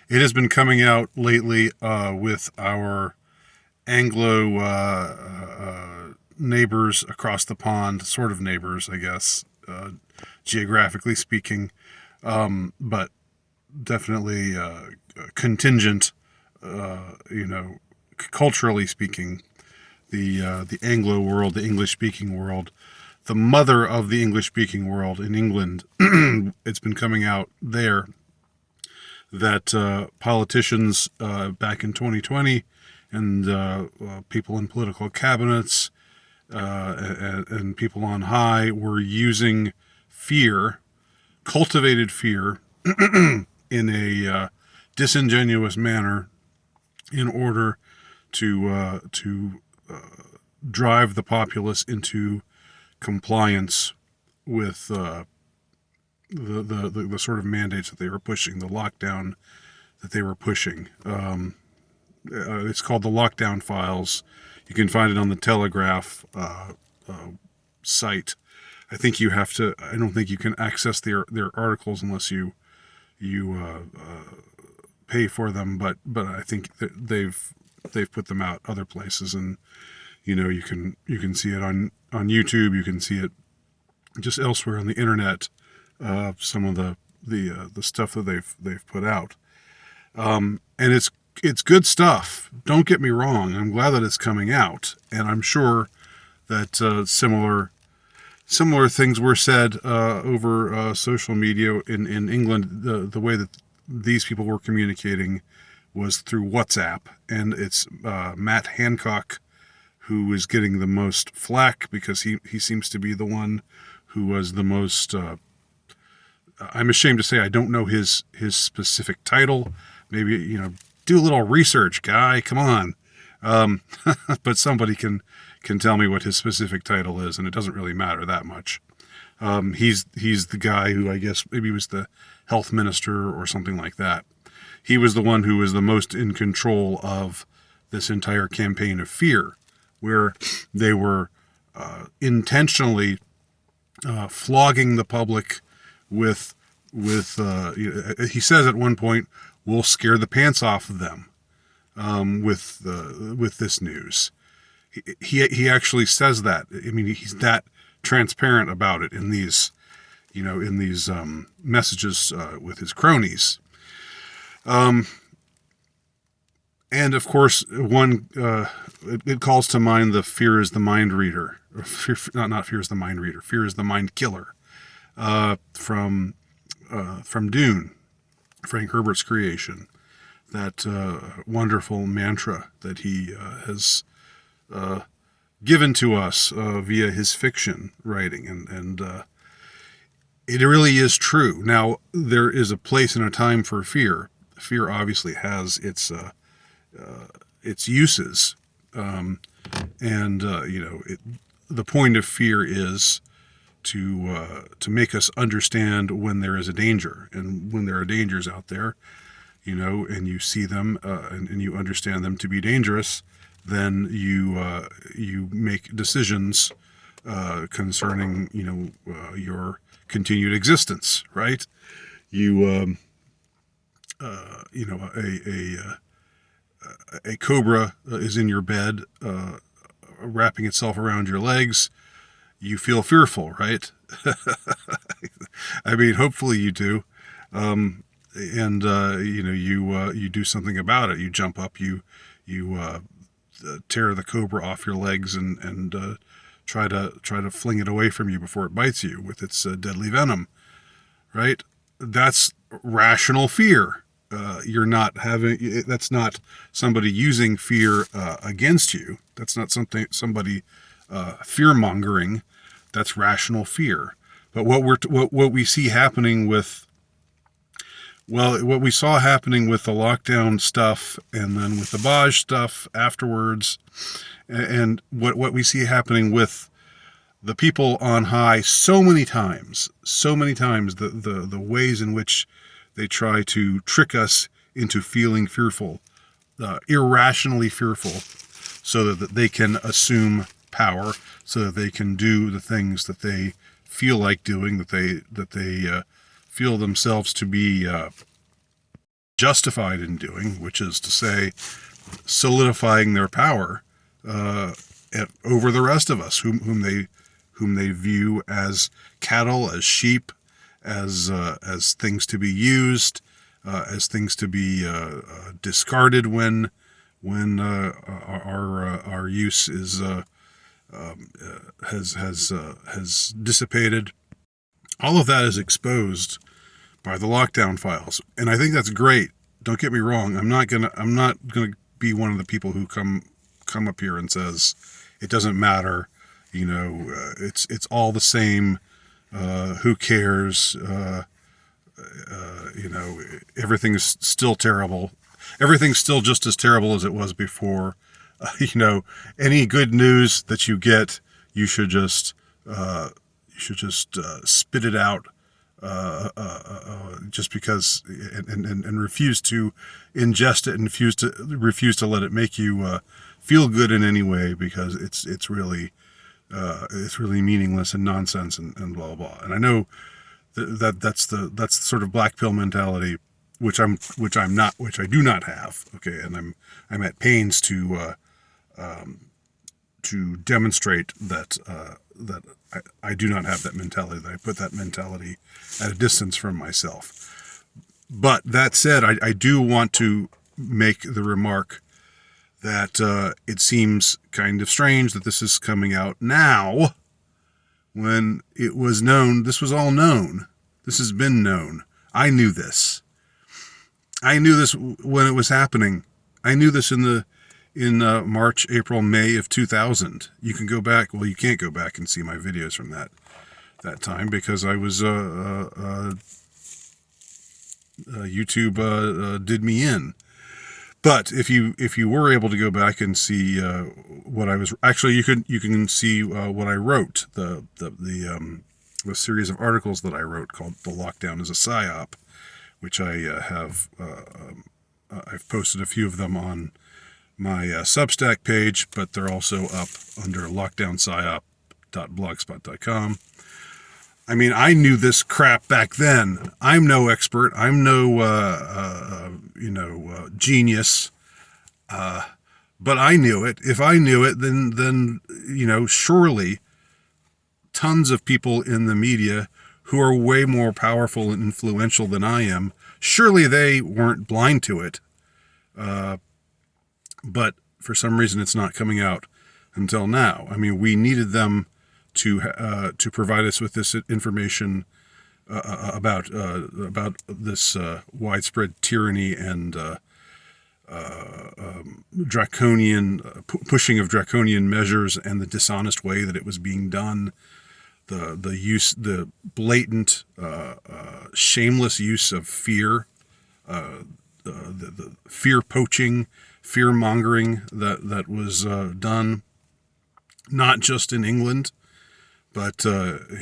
It has been coming out lately with our Anglo neighbors across the pond, sort of neighbors, I guess, geographically speaking, but definitely contingent, culturally speaking. The Anglo world, the English speaking world, the mother of the English speaking world in England. It's been coming out there that politicians back in 2020 and people in political cabinets and people on high were using fear, cultivated fear, in a disingenuous manner in order to drive the populace into compliance with the sort of mandates that they were pushing, the lockdown that they were pushing. It's called the Lockdown Files. You can find it on the Telegraph site. I think you have to. I don't think you can access their articles unless you pay for them. But I think that they've put them out other places, and you can see it on YouTube. You can see it just elsewhere on the internet. Some of the stuff that they've put out, and it's good stuff. Don't get me wrong. I'm glad that it's coming out, and I'm sure that similar things were said over social media in England. The way that these people were communicating was through WhatsApp, and it's Matt Hancock who is getting the most flack because he seems to be the one who was the most. I'm ashamed to say I don't know his specific title. Maybe do a little research, guy. Come on. But somebody can tell me what his specific title is, and it doesn't really matter that much. He's the guy who I guess maybe was the health minister or something like that. He was the one who was the most in control of this entire campaign of fear, where they were intentionally flogging the public with he says at one point, we'll scare the pants off of them with this news. He actually says that. I mean, he's that transparent about it in these messages with his cronies. And of course, it calls to mind the fear is the mind reader. Not fear is the mind reader. Fear is the mind killer. From Dune, Frank Herbert's creation, that wonderful mantra that he has given to us via his fiction writing, and it really is true. Now, there is a place and a time for fear. Fear obviously has its uses, and the point of fear is to make us understand when there is a danger, and when there are dangers out there, and you see them and you understand them to be dangerous, then you make decisions concerning your continued existence, right? A cobra is in your bed, wrapping itself around your legs. You feel fearful, right? I mean, hopefully you do. And you do something about it. You jump up, you tear the cobra off your legs, and try to fling it away from you before it bites you with its deadly venom, right? That's rational fear. That's not somebody using fear against you. That's not somebody fear mongering. That's rational fear. But what we see happening with, what we saw happening with the lockdown stuff, and then with the Baj stuff afterwards, and what we see happening with the people on high so many times, the ways in which they try to trick us into feeling fearful, irrationally fearful, so that they can assume power, so that they can do the things that they feel like doing, that they feel themselves to be justified in doing, which is to say, solidifying their power over the rest of us, whom they view as cattle, as sheep, as things to be used, as things to be discarded when our use is has dissipated. All of that is exposed by the lockdown files, and I think that's great. Don't get me wrong. I'm not gonna be one of the people who come up here and says it doesn't matter. It's all the same. Who cares? Everything's still terrible. Everything's still just as terrible as it was before. Any good news that you get, you should just spit it out, just because, and refuse to ingest it, and refuse to let it make you feel good in any way, because it's really meaningless and nonsense and blah blah blah. And I know that's sort of black pill mentality, which I do not have. Okay, and I'm at pains to demonstrate that I do not have that mentality. That I put that mentality at a distance from myself. But that said, I do want to make the remark that it seems kind of strange that this is coming out now, when it was known. This was all known. This has been known. I knew this. I knew this when it was happening. I knew this in March, April, May of 2000. You can go back. Well, you can't go back and see my videos from that time, because I was YouTube did me in. But if you were able to go back and see what I was actually, you can see what I wrote, the series of articles that I wrote called "The Lockdown is a PSYOP," which I have I've posted a few of them on my Substack page, but they're also up under lockdownpsyop.blogspot.com. I mean, I knew this crap back then. I'm no expert. I'm no, genius. But I knew it. If I knew it, then surely tons of people in the media who are way more powerful and influential than I am, surely they weren't blind to it. But for some reason, it's not coming out until now. I mean, we needed them to provide us with this information about this widespread tyranny and draconian pushing of draconian measures, and the dishonest way that it was being done, the blatant, shameless use of fear, the fear poaching, fear mongering that was done, not just in England, but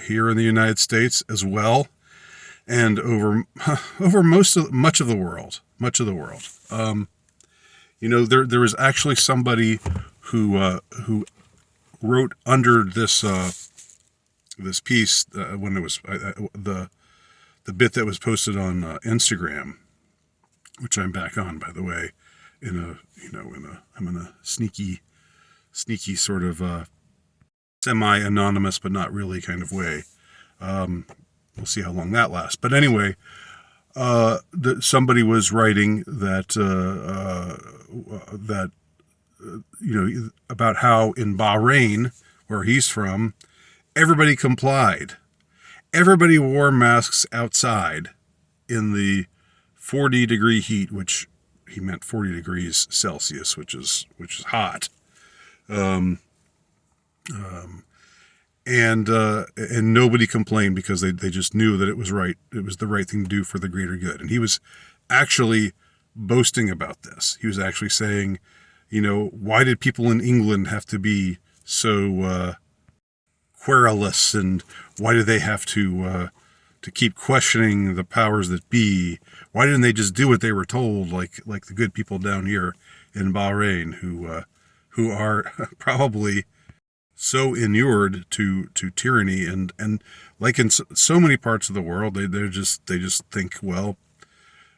here in the United States as well, and over much of the world. There was actually somebody who wrote under this piece when it was the bit that was posted on Instagram, which I'm back on, by the way, I'm in a sneaky sort of semi-anonymous but not really kind of way. We'll see how long that lasts. But anyway, somebody was writing that about how in Bahrain, where he's from, everybody complied. Everybody wore masks outside in the 40-degree heat, which he meant 40 degrees Celsius, which is hot. And nobody complained, because they just knew that it was right. It was the right thing to do for the greater good. And he was actually boasting about this. He was actually saying, why did people in England have to be so querulous, and why did they have to keep questioning the powers that be? Why didn't they just do what they were told, like the good people down here in Bahrain, who are probably so inured to tyranny, and like in so many parts of the world, they just think, well,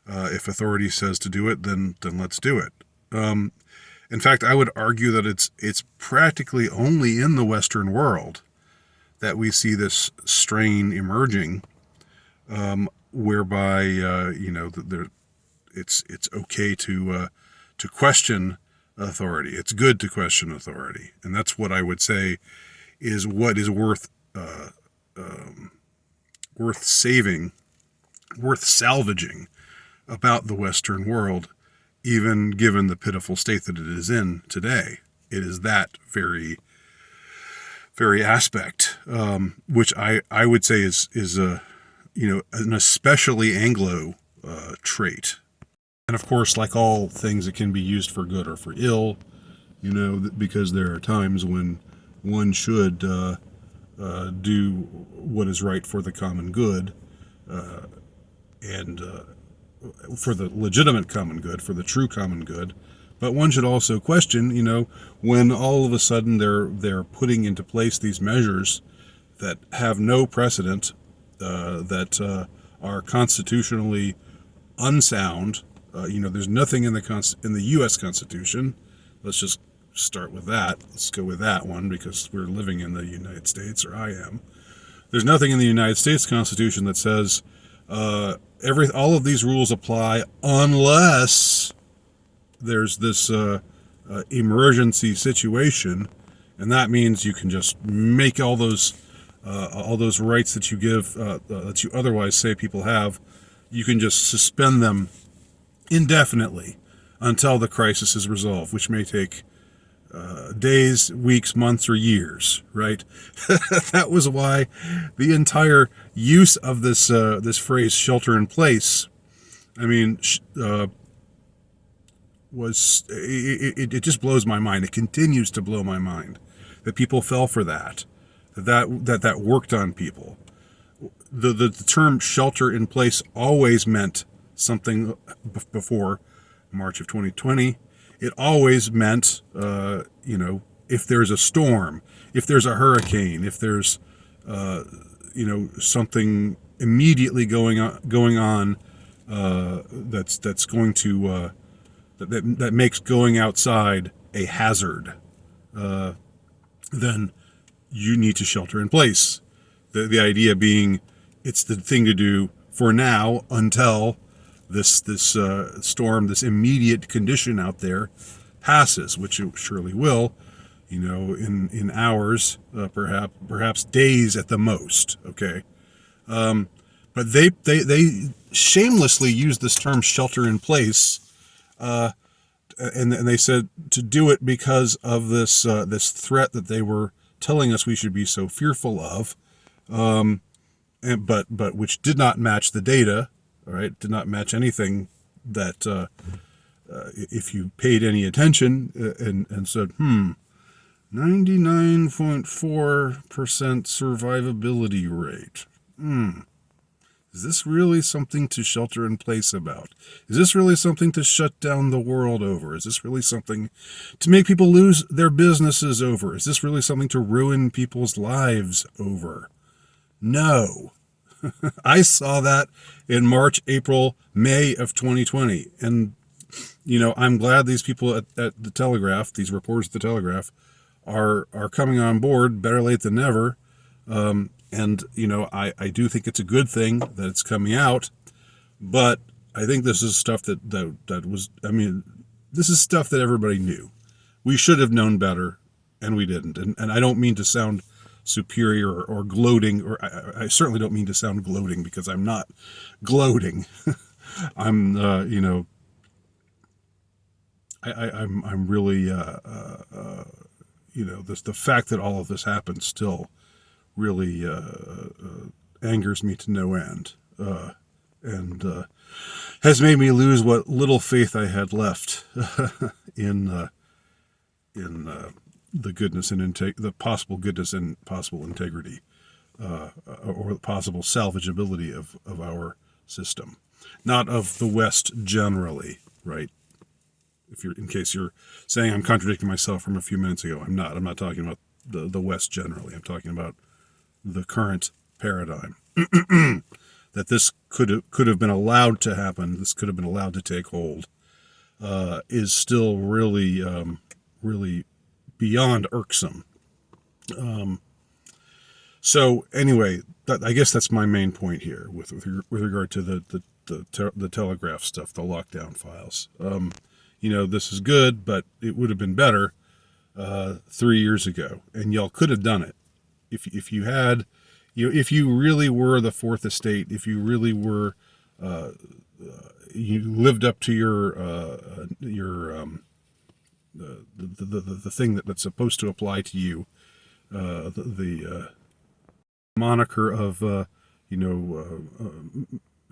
If authority says to do it, then let's do it. In fact, I would argue that it's practically only in the Western world that we see this strain emerging, whereby it's okay to question authority. It's good to question authority, and that's what I would say is what is worth saving, worth salvaging about the Western world, even given the pitiful state that it is in today. It is that very, very aspect, which I would say is an especially Anglo trait. And of course, like all things, it can be used for good or for ill, because there are times when one should do what is right for the common good, and for the legitimate common good, for the true common good. But one should also question, when all of a sudden they're putting into place these measures that have no precedent, that are constitutionally unsound. There's nothing in the U.S. Constitution. Let's just start with that. Let's go with that one because we're living in the United States, or I am. There's nothing in the United States Constitution that says all of these rules apply unless there's this emergency situation, and that means you can just make all those rights that you give that you otherwise say people have. You can just suspend them indefinitely until the crisis is resolved, which may take days, weeks, months, or years, right? That was why the entire use of this phrase "shelter in place," it just blows my mind. It continues to blow my mind that people fell for that worked on people. The term "shelter in place" always meant something before March of 2020. It always meant, if there's a storm, if there's a hurricane, if there's, something immediately going on that's going to that makes going outside a hazard, then you need to shelter in place. The idea being, it's the thing to do for now until this storm, this immediate condition out there passes, which it surely will, in hours, perhaps days at the most. Okay. But they shamelessly use this term "shelter in place," and they said to do it because of this threat that they were telling us we should be so fearful of, but which did not match the data. All right, did not match anything that if you paid any attention and said, 99.4% survivability rate. Is this really something to shelter in place about? Is this really something to shut down the world over? Is this really something to make people lose their businesses over? Is this really something to ruin people's lives over? No. I saw that in March, April, May of 2020. And, I'm glad these people at the Telegraph, these reporters at the Telegraph, are coming on board. Better late than never. And, I do think it's a good thing that it's coming out. But I think this is stuff that was, this is stuff that everybody knew. We should have known better, and we didn't. And I don't mean to sound superior or gloating, or I certainly don't mean to sound gloating, because I'm not gloating. I'm I'm really the fact that all of this happened still really angers me to no end, and has made me lose what little faith I had left in the goodness and the possible goodness and possible integrity, or the possible salvageability of our system, not of the West generally, right? In case you're saying I'm contradicting myself from a few minutes ago, I'm not. I'm not talking about the West generally. I'm talking about the current paradigm. that this could have been allowed to happen, this could have been allowed to take hold, is still really really beyond irksome. So anyway, I guess that's my main point here with regard to the Telegraph stuff, the lockdown files. This is good, but it would have been better 3 years ago, and y'all could have done it if you had, if you really were the Fourth Estate, if you really were, you lived up to your the thing that's supposed to apply to you, the moniker of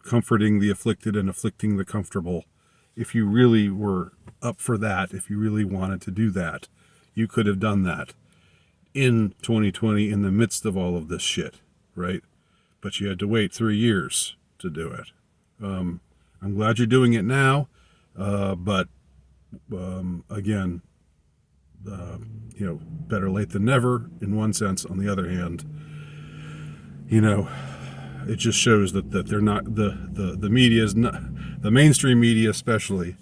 comforting the afflicted and afflicting the comfortable. If you really were up for that, if you really wanted to do that, you could have done that in 2020 in the midst of all of this shit, right? But you had to wait 3 years to do it. I'm glad you're doing it now, but again, better late than never in one sense. On the other hand, it just shows that they're not, the media is not, the mainstream media especially,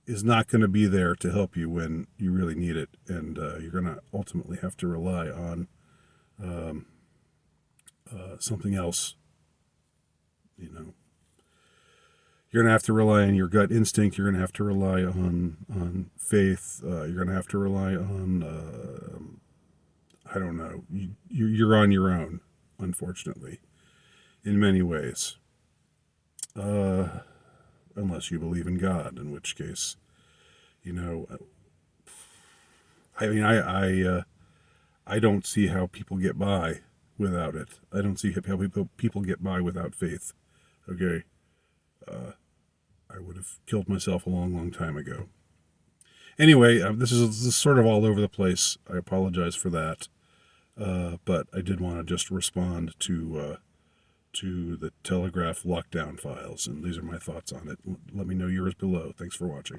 is not going to be there to help you when you really need it, and you're going to ultimately have to rely on something else. You're going to have to rely on your gut instinct. You're going to have to rely on faith. You're going to have to rely on I don't know. You're on your own, unfortunately, in many ways. Unless you believe in God, in which case, I don't see how people get by without it. I don't see how people get by without faith. Okay, I would have killed myself a long, long time ago. Anyway, this is sort of all over the place. I apologize for that, but I did want to just respond to the Telegraph lockdown files, and these are my thoughts on it. Let me know yours below. Thanks for watching.